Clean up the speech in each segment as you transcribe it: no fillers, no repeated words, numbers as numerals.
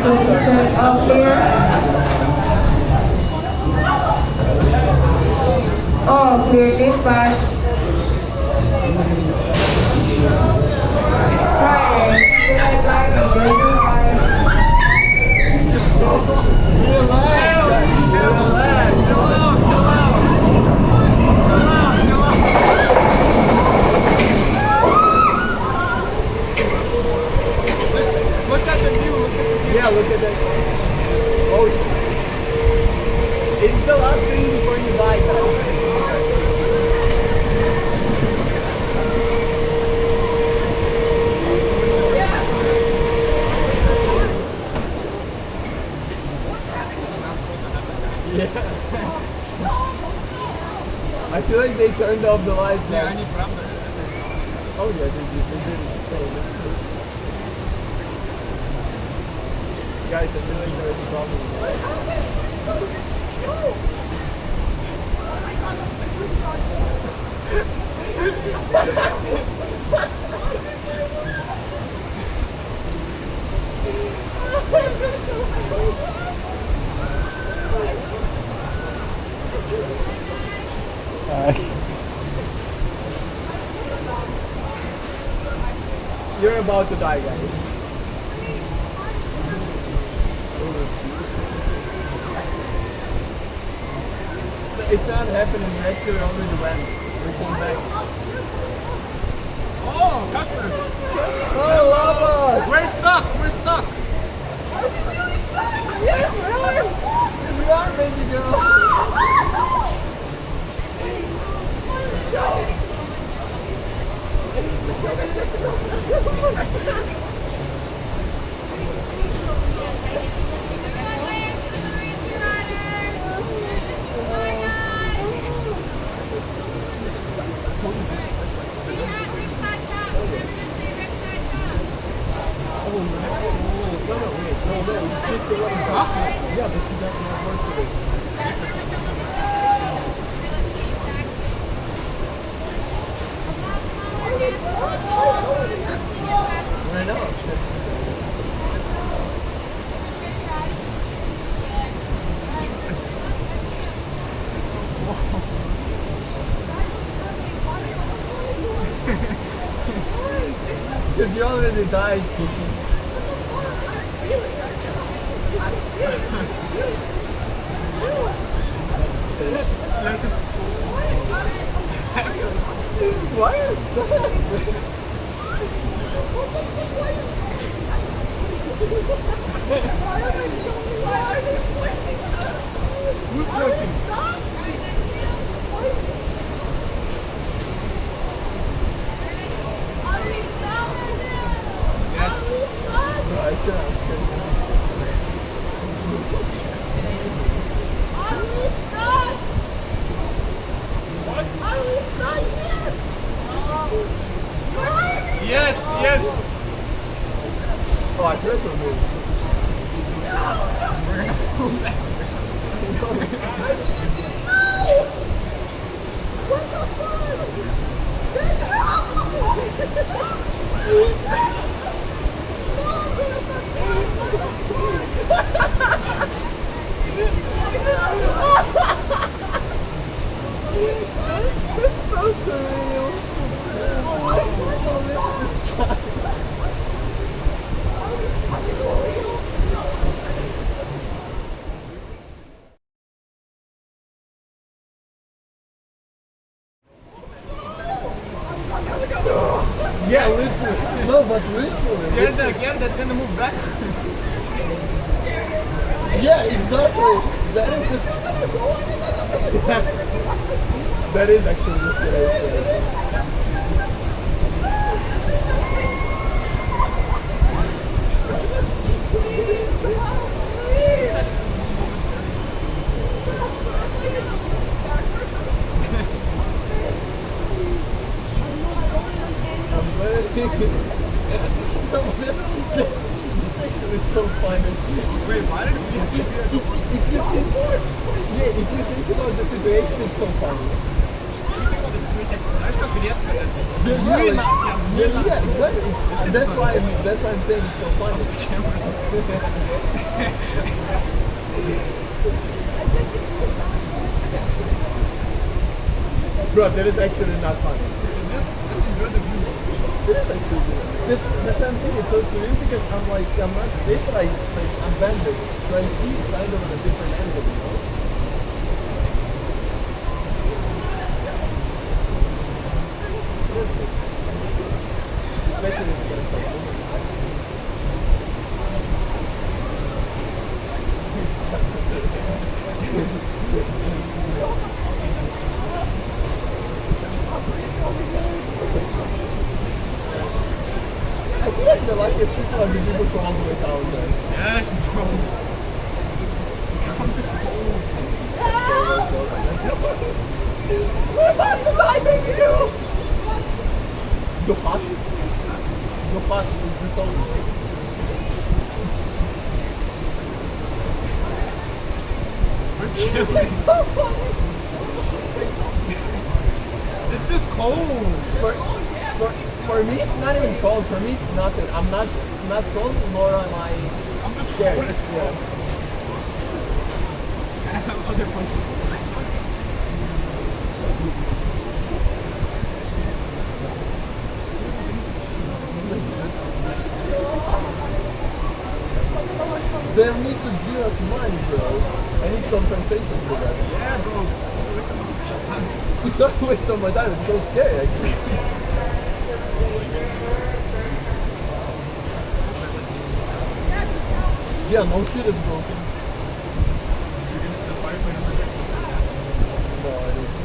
turn off here. Oh, here this part. Yeah, look at that. Oh, it's the last thing before you buy that. Yeah. I feel like they turned off the lights now. Oh yeah, they did. Guys, I feel like there's a problem with the lights. You're about to die, guys. It's not happening, we actually already went. We came back. Oh, customers! Oh, lava! We're stuck! We're stuck! Yes, we are, baby girl! Yeah, but she doesn't have work to do. I know. Because you already died, Cookie. Why is that? Who's working? Yes. No, I can't. Yes, yes. Oh, I tried to move. We're gonna move back. It's so surreal. Yeah, literally. No, but literally. Yeah, that's gonna move back. Yeah, exactly. That is just... That is actually just what I said. It's actually so funny. Wait, why did we If you think about the situation, it's so funny. Знаешь, как редко это? Yeah, exactly. That's why I'm saying it's so funny. Bro, that is actually not funny. Just enjoy the view. It is actually good. That's what I'm saying. It's so surreal because I'm not straight, but I'm bending. So I see it kind of at a different angle, you know? Especially if you're gonna start moving. I feel like the luckiest people are the people who all the way down there. Yes, bro. We're about to buy the view! The hot? The hot is the soul. We're chilling. It's so funny! It's just cold. For me, it's not even cold. For me, it's nothing. I'm not cold, nor am I I'm just scared. cold. Yeah. I have other questions. They'll need to give us money, bro. I need compensation for that. Yeah, bro. It's not a waste of my time. It's so scary, actually. Yeah, no shit is broken. No, I didn't.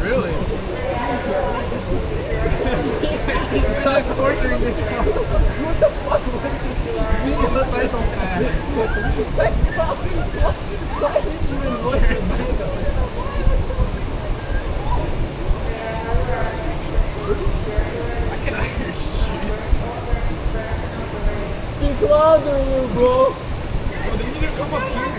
Really? Stop torturing yourself. What the fuck was this? You're a psychopath. Like, why did you even watch this video? I cannot hear shit. Speak louder, you bro. Bro, they need to come up here.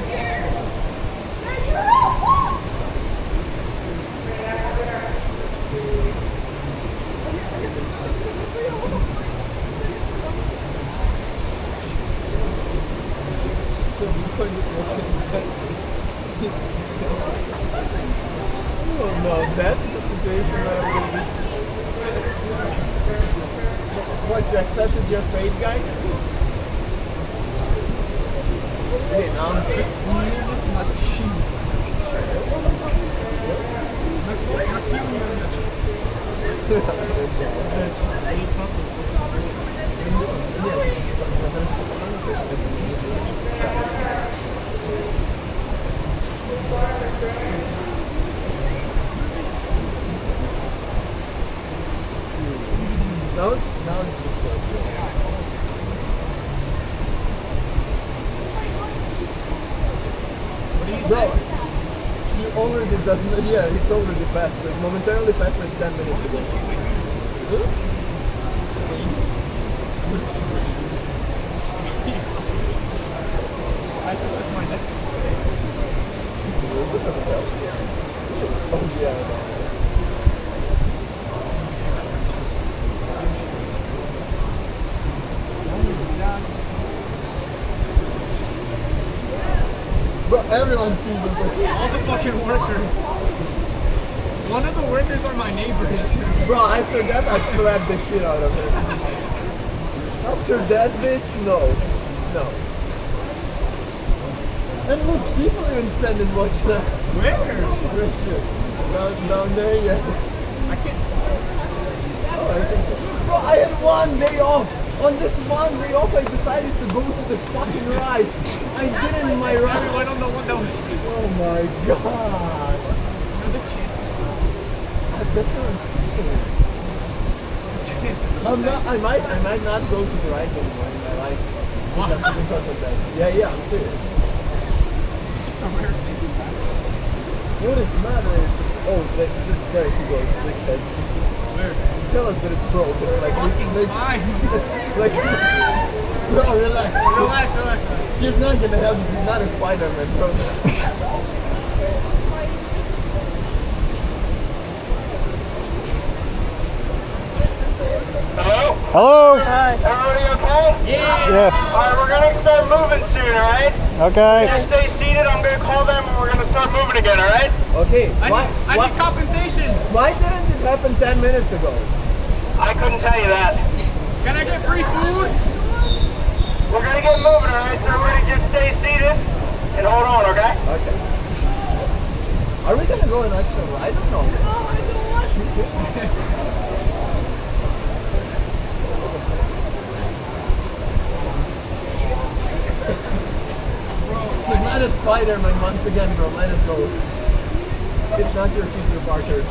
Oh no, that's the situation where I'm gonna be. What, you accepted your fate, guys? Hey, now I'm Now it's just bro, you already doesn't, yeah, it's already passed. Like, momentarily passed like 10 minutes ago. Huh? I just touched my neck. Oh yeah. Bro, everyone sees us. All the fucking workers. One of the workers are my neighbors. Bro, after that, I'd slap the shit out of him. After that, bitch, no. No. And look, people even stand and watch that. Where? Right here. Down there, yeah. I can't see. Oh, I think so. Bro, I had 1 day off. On this 1 day off, I decided to go to the fucking ride. I didn't my I ride. went on the one that was still. Oh my god. The chances. That's what I'm saying. I might not go to the ride anymore in my life. Because of that. Yeah, I'm serious. Just a rare thing. What is the matter? Oh, there he goes. Where? Tell us that it's broken. Like, Fine. like, bro, relax. Relax. He's not gonna help you. He's not a Spider-Man, bro. Hello? Everybody okay? Yeah. Alright, we're gonna start moving soon, alright? Okay. Just stay seated, I'm gonna call them and we're gonna start moving again, alright? Okay. I need compensation. Why didn't it happen 10 minutes ago? I couldn't tell you that. Can I get free food? We're gonna get moving, alright? So everybody just stay seated and hold on, okay? Okay. Are we gonna go an extra ride? I don't know. He's not a Spider-Man once again, bro. Let it go. It's not your Peter Parker.